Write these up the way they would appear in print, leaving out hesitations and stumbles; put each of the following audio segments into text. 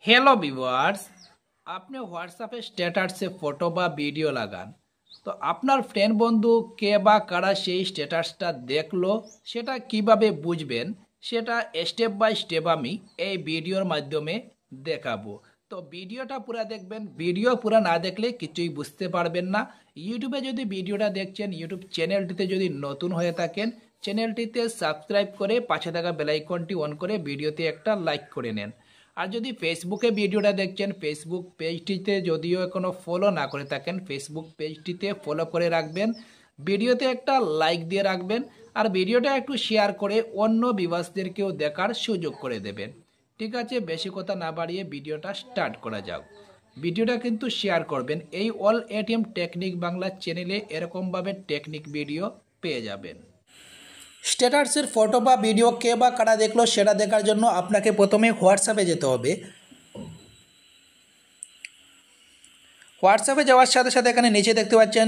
Hello viewers, আপনি হোয়াটসঅ্যাপে স্ট্যাটাসে ফটো বা ভিডিও লাগান। তো আপনার ফ্রেন্ড বন্ধু কে বা কারা সেই স্ট্যাটাসটা দেখলো সেটা কিভাবে বুঝবেন, সেটা স্টেপ বাই স্টেপ আমি এই ভিডিওর মাধ্যমে দেখাবো। তো ভিডিওটা পুরো দেখবেন, ভিডিও পুরো না দেখলে কিছুই বুঝতে পারবেন না। ইউটিউবে যদি ভিডিওটা দেখছেন, ইউটিউব চ্যানেলটিতে যদি নতুন হয়ে থাকেন, চ্যানেলটিতে সাবস্ক্রাইব করে পাশে থাকা বেল আইকনটি অন করে ভিডিওতে একটা লাইক করে নেন। আর যদি ফেসবুকে ভিডিওটা দেখছেন, ফেসবুক পেজটিতে যদিও এখনো ফলো না করে থাকেন, ফেসবুক পেজটিতে ফলো করে রাখবেন, ভিডিওতে একটা লাইক দিয়ে রাখবেন, আর ভিডিওটা একটু শেয়ার করে অন্য ভিউয়ার্সদেরকেও দেখার সুযোগ করে দেবেন। ঠিক আছে, বেশি কথা না বাড়িয়ে ভিডিওটা স্টার্ট করা যাক। ভিডিওটা কিন্তু শেয়ার করবেন। এই অল এটিএম টেকনিক বাংলা চ্যানেলে এরকমভাবে টেকনিক ভিডিও পেয়ে যাবেন। স্ট্যাটাসের ফটো বা ভিডিও কে বা কারা দেখলো সেটা দেখার জন্য আপনাকে প্রথমে হোয়াটসঅ্যাপে যেতে হবে। হোয়াটসঅ্যাপে যাওয়ার সাথে সাথে এখানে নিচে দেখতে পাচ্ছেন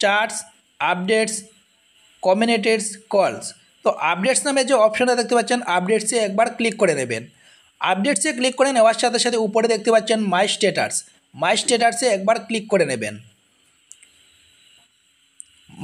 চার্টস, আপডেটস, কমিউনিটিস, কলস। তো আপডেটস নামে যে অপশনটা দেখতে পাচ্ছেন, আপডেটসে একবার ক্লিক করে নেবেন। আপডেটসে ক্লিক করে নেওয়ার সাথে সাথে উপরে দেখতে পাচ্ছেন মাই স্ট্যাটাস। মাই স্ট্যাটাসে একবার ক্লিক করে নেবেন।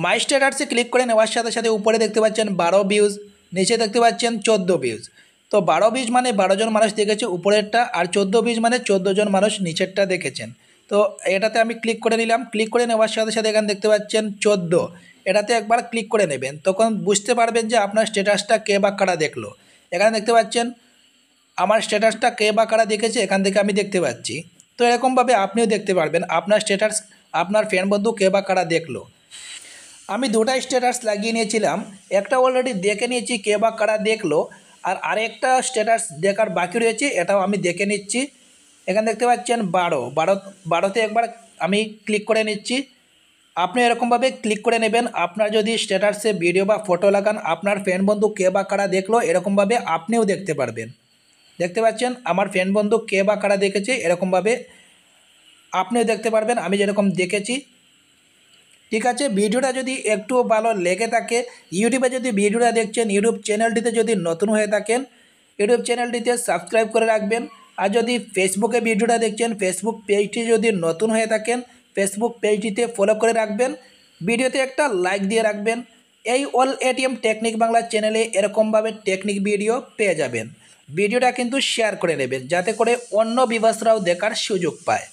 মাই স্ট্যাটাসে ক্লিক করে নেওয়ার সাথে সাথে উপরে দেখতে পাচ্ছেন 12 ভিউজ, নিচে দেখতে পাচ্ছেন 14 ভিউজ। তো 12 ভিউজ মানে 12 জন মানুষ দেখেছে উপরেরটা, আর 14 ভিউজ মানে 14 জন মানুষ নিচেরটা দেখেছেন। তো এটাতে আমি ক্লিক করে নিলাম। ক্লিক করে নেওয়ার সাথে সাথে এখানে দেখতে পাচ্ছেন 14, এটাতে একবার ক্লিক করে নেবেন। তখন বুঝতে পারবেন যে আপনার স্ট্যাটাসটা কে বা কারা দেখলো। এখানে দেখতে পাচ্ছেন আমার স্ট্যাটাসটা কে বা কারা দেখেছে, এখান থেকে আমি দেখতে পাচ্ছি। তো এরকমভাবে আপনিও দেখতে পারবেন আপনার স্ট্যাটাস আপনার ফ্রেন্ড বন্ধু কে বা কারা দেখলো। আমি দুটা স্ট্যাটাস লাগিয়ে নিয়েছিলাম, একটা অলরেডি দেখে নিয়েছি কে বা কারা দেখলো, আর আরেকটা স্ট্যাটাস দেখার বাকি রয়েছে, এটাও আমি দেখে নিচ্ছি। এখানে দেখতে পাচ্ছেন 12তে একবার আমি ক্লিক করে নিচ্ছি। আপনি এরকমভাবে ক্লিক করে নেবেন। আপনার যদি স্ট্যাটাসে ভিডিও বা ফটো লাগান, আপনার ফ্রেন্ড বন্ধু কে বা কারা দেখলো এরকমভাবে আপনিও দেখতে পারবেন। দেখতে পাচ্ছেন আমার ফ্রেন্ড বন্ধু কে বা কারা দেখেছে, এরকমভাবে আপনিও দেখতে পারবেন আমি যেরকম দেখেছি। ঠিক আছে, ভিডিওটা যদি একটু ভালো লেগে থাকে, ইউটিউবে যদি ভিডিওটা দেখছেন, ইউটিউব চ্যানেলটিতে যদি নতুন হয়ে থাকেন, ইউটিউব চ্যানেলটিতে সাবস্ক্রাইব করে রাখবেন। আর যদি ফেসবুকে ভিডিওটা দেখছেন, ফেসবুক পেজটি যদি নতুন হয়ে থাকেন, ফেসবুক পেজটিতে ফলো করে রাখবেন, ভিডিওতে একটা লাইক দিয়ে রাখবেন। এই অল এটিএম টেকনিক বাংলা চ্যানেলে এরকমভাবে টেকনিক ভিডিও পেয়ে যাবেন। ভিডিওটা কিন্তু শেয়ার করে নেবেন যাতে করে অন্য ভিউয়ার্সরাও দেখার সুযোগ পায়।